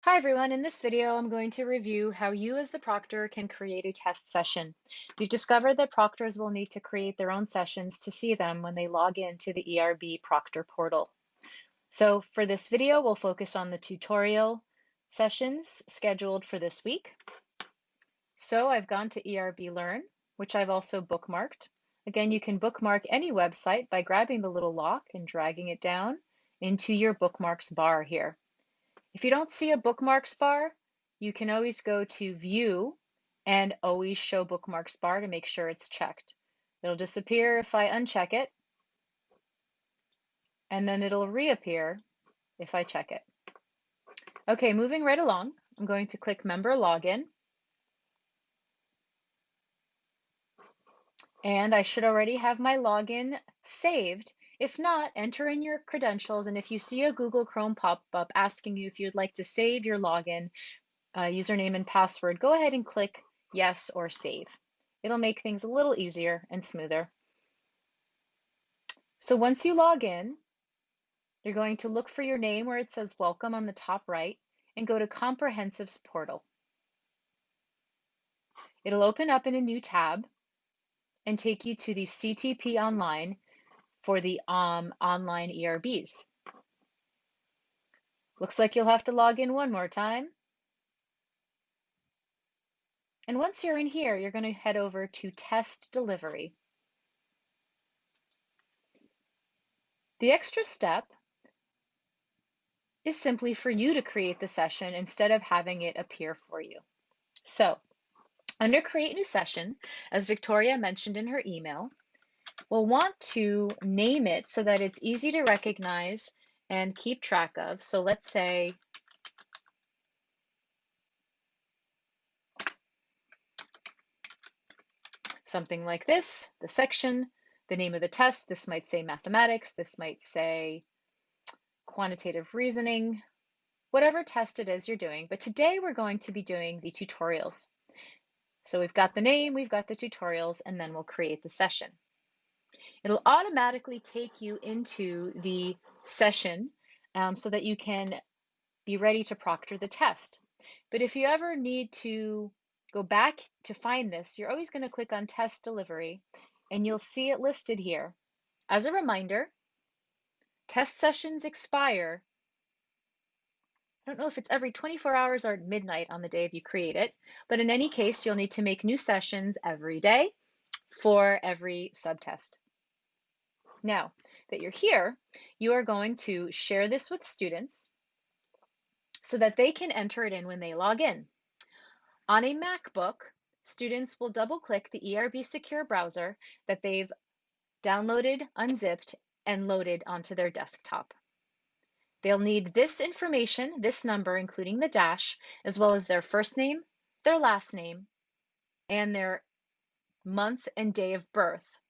Hi everyone, in this video I'm going to review how you as the proctor can create a test session. We've discovered that proctors will need to create their own sessions to see them when they log into the ERB proctor portal. So for this video, we'll focus on the tutorial sessions scheduled for this week. So I've gone to ERB Learn, which I've also bookmarked. Again, you can bookmark any website by grabbing the little lock and dragging it down into your bookmarks bar here. If you don't see a bookmarks bar, you can always go to View and always show bookmarks bar to make sure it's checked. It'll disappear if I uncheck it, and then it'll reappear if I check it. Okay, moving right along, I'm going to click Member Login. And I should already have my login saved. If not, enter in your credentials, and if you see a Google Chrome pop-up asking you if you'd like to save your login, username and password, go ahead and click yes or save. It'll make things a little easier and smoother. So once you log in, you're going to look for your name where it says welcome on the top right and go to Comprehensives Portal. It'll open up in a new tab and take you to the CTP Online for the online ERBs. Looks like you'll have to log in one more time. And once you're in here, you're going to head over to Test Delivery. The extra step is simply for you to create the session instead of having it appear for you. So under Create New Session, as Victoria mentioned in her email, we'll want to name it so that it's easy to recognize and keep track of. So let's say something like this, the section, the name of the test. This might say mathematics, this might say quantitative reasoning, whatever test it is you're doing. But today we're going to be doing the tutorials. So we've got the name, we've got the tutorials, and then we'll create the session. It'll automatically take you into the session so that you can be ready to proctor the test. But if you ever need to go back to find this, you're always going to click on Test Delivery, and you'll see it listed here. As a reminder, test sessions expire, I don't know if it's every 24 hours or at midnight on the day you create it, but in any case, you'll need to make new sessions every day for every subtest. Now that you're here, you are going to share this with students so that they can enter it in when they log in. On a MacBook, students will double-click the ERB Secure browser that they've downloaded, unzipped, and loaded onto their desktop. They'll need this information, this number, including the dash, as well as their first name, their last name, and their month and day of birth.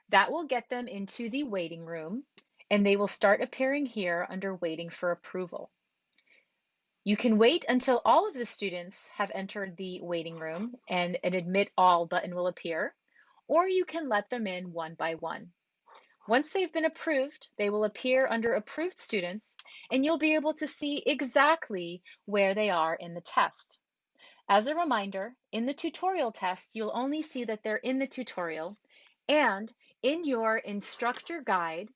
That will get them into the waiting room, and they will start appearing here under Waiting for Approval. You can wait until all of the students have entered the waiting room and an Admit All button will appear, or you can let them in one by one. Once they've been approved, they will appear under Approved Students, and you'll be able to see exactly where they are in the test. As a reminder, in the tutorial test, you'll only see that they're in the tutorial, and in your instructor guide,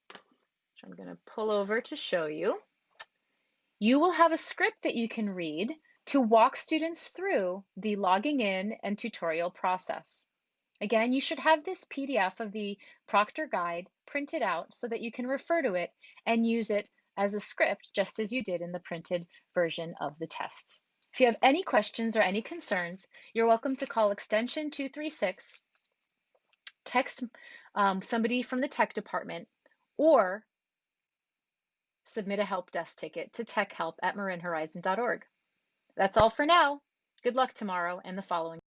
which I'm going to pull over to show you, you will have a script that you can read to walk students through the logging in and tutorial process. Again, you should have this PDF of the proctor guide printed out so that you can refer to it and use it as a script just as you did in the printed version of the tests. If you have any questions or any concerns, you're welcome to call extension 236, text somebody from the tech department, or submit a help desk ticket to techhelp@marinhorizon.org. That's all for now. Good luck tomorrow and the following.